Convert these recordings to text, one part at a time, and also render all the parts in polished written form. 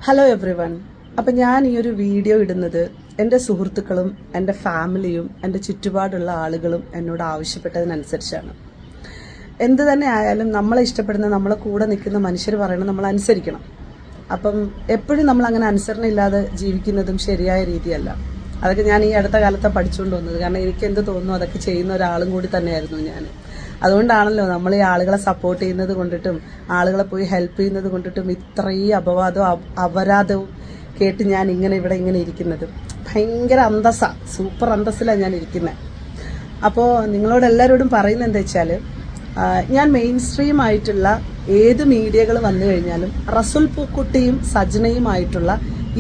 Hello everyone. അപ്പം ഞാൻ ഈ ഒരു വീഡിയോ ഇടുന്നത് എൻ്റെ സുഹൃത്തുക്കളും എൻ്റെ ഫാമിലിയും എൻ്റെ ചുറ്റുപാടുള്ള ആളുകളും എന്നോട് ആവശ്യപ്പെട്ടതിനനുസരിച്ചാണ്. എന്ത് തന്നെ ആയാലും നമ്മളെ ഇഷ്ടപ്പെടുന്ന നമ്മളെ കൂടെ നിൽക്കുന്ന മനുഷ്യർ പറയണം നമ്മൾ അനുസരിക്കണം. അപ്പം എപ്പോഴും നമ്മൾ അങ്ങനെ അനുസരണ ഇല്ലാതെ ജീവിക്കുന്നതും ശരിയായ രീതിയല്ല. അതൊക്കെ ഞാൻ ഈ അടുത്ത കാലത്ത് പഠിച്ചുകൊണ്ട് വന്നത്. കാരണം എനിക്ക് എന്ത് തോന്നുന്നു അതൊക്കെ ചെയ്യുന്ന ഒരാളും കൂടി തന്നെയായിരുന്നു ഞാൻ. അതുകൊണ്ടാണല്ലോ നമ്മൾ ഈ ആളുകളെ സപ്പോർട്ട് ചെയ്യുന്നത് കൊണ്ടിട്ടും ആളുകളെ പോയി ഹെൽപ്പ് ചെയ്യുന്നത് കൊണ്ടിട്ടും ഇത്രയും അപവാദവും അപരാധവും കേട്ട് ഞാൻ ഇവിടെ ഇങ്ങനെ ഇരിക്കുന്നത്. ഭയങ്കര സൂപ്പർ അന്തസ്സിലാണ് ഞാൻ ഇരിക്കുന്നത്. അപ്പോൾ നിങ്ങളോട് എല്ലാവരോടും പറയുന്നത് എന്താ വെച്ചാൽ, ഞാൻ മെയിൻ സ്ട്രീം ആയിട്ടുള്ള ഏത് മീഡിയകൾ വന്നു കഴിഞ്ഞാലും റസുൽ പൂക്കുട്ടിയും സജനയുമായിട്ടുള്ള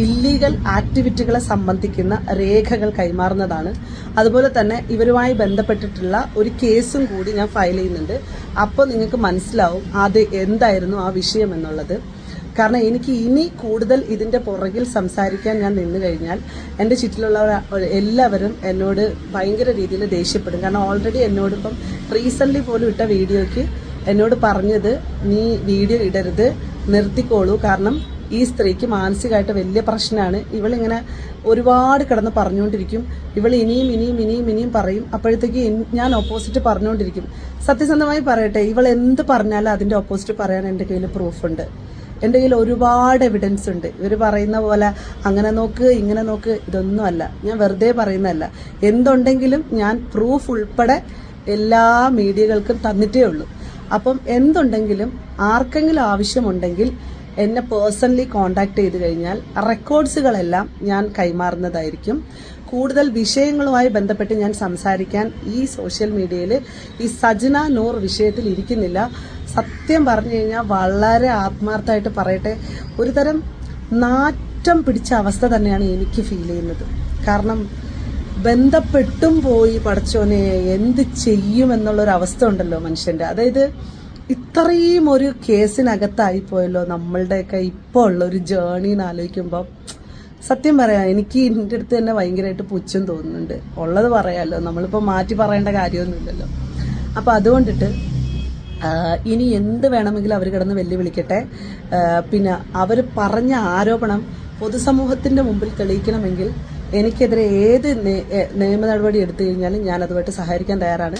ഇല്ലീഗൽ ആക്ടിവിറ്റികളെ സംബന്ധിക്കുന്ന രേഖകൾ കൈമാറുന്നതാണ്. അതുപോലെ തന്നെ ഇവരുമായി ബന്ധപ്പെട്ടിട്ടുള്ള ഒരു കേസും കൂടി ഞാൻ ഫയൽ ചെയ്യുന്നുണ്ട്. അപ്പോൾ നിങ്ങൾക്ക് മനസ്സിലാവും അത് എന്തായിരുന്നു ആ വിഷയം എന്നുള്ളത്. കാരണം എനിക്ക് ഇനി കൂടുതൽ ഇതിന്റെ പുറകിൽ സംസാരിക്കാൻ ഞാൻ നിന്നു കഴിഞ്ഞാൽ എൻ്റെ ചുറ്റിലുള്ള എല്ലാവരും എന്നോട് ഭയങ്കര രീതിയിൽ ദേഷ്യപ്പെടും. കാരണം ഓൾറെഡി എന്നോടിപ്പം റീസെൻ്റ്ലി പോലും ഇട്ട വീഡിയോയ്ക്ക് എന്നോട് പറഞ്ഞത്, നീ വീഡിയോ ഇടരുത്, നിർത്തിക്കോളൂ, കാരണം ഈ സ്ത്രീക്ക് മാനസികമായിട്ട് വലിയ പ്രശ്നമാണ്. ഇവളിങ്ങനെ ഒരുപാട് കിടന്ന് പറഞ്ഞുകൊണ്ടിരിക്കും, ഇവൾ ഇനിയും പറയും. അപ്പോഴത്തേക്ക് ഞാൻ ഓപ്പോസിറ്റ് പറഞ്ഞുകൊണ്ടിരിക്കും. സത്യസന്ധമായി പറയട്ടെ, ഇവൾ എന്ത് പറഞ്ഞാലും അതിൻ്റെ ഓപ്പോസിറ്റ് പറയാൻ എൻ്റെ കയ്യിൽ പ്രൂഫുണ്ട്. എൻ്റെ കയ്യിൽ ഒരുപാട് എവിഡൻസ് ഉണ്ട്. ഇവർ പറയുന്ന പോലെ അങ്ങനെ നോക്ക് ഇങ്ങനെ നോക്ക് ഇതൊന്നുമല്ല, ഞാൻ വെറുതെ പറയുന്നതല്ല. എന്തുണ്ടെങ്കിലും ഞാൻ പ്രൂഫ് ഉൾപ്പെടെ എല്ലാ മീഡിയകൾക്കും തന്നിട്ടേ ഉള്ളൂ. അപ്പം എന്തുണ്ടെങ്കിലും ആർക്കെങ്കിലും ആവശ്യമുണ്ടെങ്കിൽ എന്നെ പേഴ്സണലി കോണ്ടാക്ട് ചെയ്ത് കഴിഞ്ഞാൽ റെക്കോർഡ്സുകളെല്ലാം ഞാൻ കൈമാറുന്നതായിരിക്കും. കൂടുതൽ വിഷയങ്ങളുമായി ബന്ധപ്പെട്ട് ഞാൻ സംസാരിക്കാൻ ഈ സോഷ്യൽ മീഡിയയിൽ ഈ സജന നൂർ വിഷയത്തിൽ ഇരിക്കുന്നില്ല. സത്യം പറഞ്ഞു കഴിഞ്ഞാൽ വളരെ ആത്മാർത്ഥമായിട്ട് പറയട്ടെ, ഒരു തരം നാറ്റം പിടിച്ച അവസ്ഥ തന്നെയാണ് എനിക്ക് ഫീൽ ചെയ്യുന്നത്. കാരണം ബന്ധപ്പെട്ടും പോയി പടച്ചോനെ എന്ത് ചെയ്യുമെന്നുള്ളൊരവസ്ഥ ഉണ്ടല്ലോ മനുഷ്യന്റെ. അതായത് ഇത്രയും ഒരു കേസിനകത്തായിപ്പോയല്ലോ നമ്മളുടെയൊക്കെ ഇപ്പോൾ ഉള്ള ഒരു ജേർണി എന്ന് ആലോചിക്കുമ്പോൾ സത്യം പറയാം, എനിക്ക് എൻ്റെ അടുത്ത് തന്നെ ഭയങ്കരമായിട്ട് പുച്ഛം തോന്നുന്നുണ്ട്. ഉള്ളത് പറയാമല്ലോ, നമ്മളിപ്പോൾ മാറ്റി പറയേണ്ട കാര്യമൊന്നുമില്ലല്ലോ. അപ്പം അതുകൊണ്ടിട്ട് ഇനി എന്ത് വേണമെങ്കിലും അവർ കിടന്ന് വെല്ലുവിളിക്കട്ടെ. പിന്നെ അവർ പറഞ്ഞ ആരോപണം പൊതുസമൂഹത്തിൻ്റെ മുമ്പിൽ തെളിയിക്കണമെങ്കിൽ എനിക്കെതിരെ ഏത് നിയമ നടപടി എടുത്തു കഴിഞ്ഞാലും ഞാൻ അതുമായിട്ട് സഹകരിക്കാൻ തയ്യാറാണ്.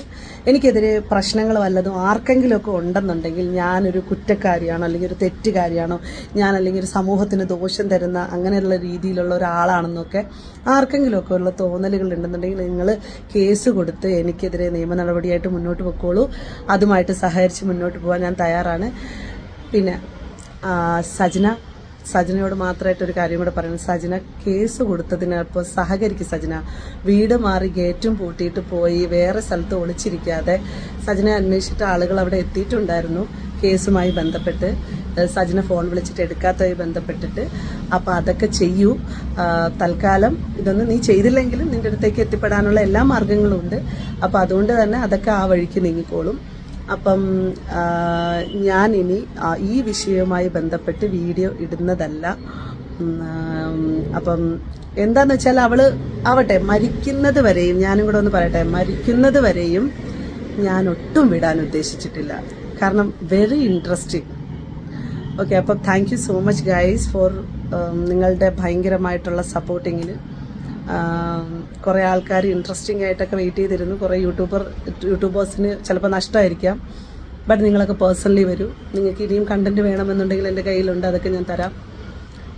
എനിക്കെതിരെ പ്രശ്നങ്ങൾ വല്ലതും ആർക്കെങ്കിലുമൊക്കെ ഉണ്ടെന്നുണ്ടെങ്കിൽ ഞാനൊരു കുറ്റക്കാരിയാണോ അല്ലെങ്കിൽ ഒരു തെറ്റുകാരിയാണോ, ഞാൻ അല്ലെങ്കിൽ ഒരു സമൂഹത്തിന് ദോഷം തരുന്ന അങ്ങനെയുള്ള രീതിയിലുള്ള ഒരാളാണെന്നൊക്കെ ആർക്കെങ്കിലുമൊക്കെ ഉള്ള തോന്നലുകൾ ഉണ്ടെന്നുണ്ടെങ്കിൽ നിങ്ങൾ കേസ് കൊടുത്ത് എനിക്കെതിരെ നിയമ നടപടിയായിട്ട് മുന്നോട്ട് പോയിക്കോളൂ. അതുമായിട്ട് സഹകരിച്ച് മുന്നോട്ട് പോകാൻ ഞാൻ തയ്യാറാണ്. പിന്നെ സജനയോട് മാത്രമായിട്ടൊരു കാര്യം കൂടെ പറയുന്നത്, സജന കേസ് കൊടുത്തതിന് ഇപ്പോൾ സഹകരിക്കും. സജന വീട് മാറി ഗേറ്റും പൂട്ടിയിട്ട് പോയി വേറെ സ്ഥലത്ത് ഒളിച്ചിരിക്കാതെ സജന അന്വേഷിച്ചിട്ട് ആളുകൾ അവിടെ എത്തിയിട്ടുണ്ടായിരുന്നു കേസുമായി ബന്ധപ്പെട്ട്. സജന ഫോൺ വിളിച്ചിട്ട് എടുക്കാത്തതുമായി ബന്ധപ്പെട്ടിട്ട്. അപ്പോൾ അതൊക്കെ ചെയ്യൂ. തൽക്കാലം ഇതൊന്നും നീ ചെയ്തില്ലെങ്കിലും നിന്റെ അടുത്തേക്ക് എത്തിപ്പെടാനുള്ള എല്ലാ മാർഗങ്ങളും ഉണ്ട്. അപ്പോൾ അതുകൊണ്ട് തന്നെ അതൊക്കെ ആ വഴിക്ക് നീങ്ങിക്കോളും. അപ്പം ഞാൻ ഇനി ഈ വിഷയവുമായി ബന്ധപ്പെട്ട് വീഡിയോ ഇടുന്നതല്ല. അപ്പം എന്താന്ന് വെച്ചാൽ അവള് ആവട്ടെ, മരിക്കുന്നത് വരെയും ഞാനും കൂടെ ഒന്ന് പറയട്ടെ, മരിക്കുന്നത് വരെയും ഞാൻ ഒട്ടും വിടാൻ ഉദ്ദേശിച്ചിട്ടില്ല. കാരണം വെരി ഇൻട്രസ്റ്റിംഗ്. ഓക്കെ, അപ്പം thank you so much guys for നിങ്ങളുടെ ഭയങ്കരമായിട്ടുള്ള സപ്പോർട്ടിങ്ങിന്. കുറേ ആൾക്കാർ ഇൻട്രസ്റ്റിംഗ് ആയിട്ടൊക്കെ വെയിറ്റ് ചെയ്തിരുന്നു. കുറേ യൂട്യൂബേഴ്സിന് ചിലപ്പോൾ നഷ്ടമായിരിക്കാം. ബട്ട് നിങ്ങളൊക്കെ പേഴ്സണലി വരൂ. നിങ്ങൾക്ക് ഇനിയും കണ്ടന്റ് വേണമെന്നുണ്ടെങ്കിൽ എൻ്റെ കയ്യിലുണ്ട്, അതൊക്കെ ഞാൻ തരാം.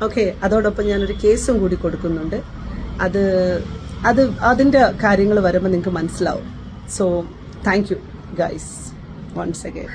ഓക്കെ, അതോടൊപ്പം ഞാനൊരു കേസും കൂടി കൊടുക്കുന്നുണ്ട്. അതിൻ്റെ കാര്യങ്ങൾ വരുമ്പോൾ നിങ്ങൾക്ക് മനസ്സിലാവും. So thank you guys once again.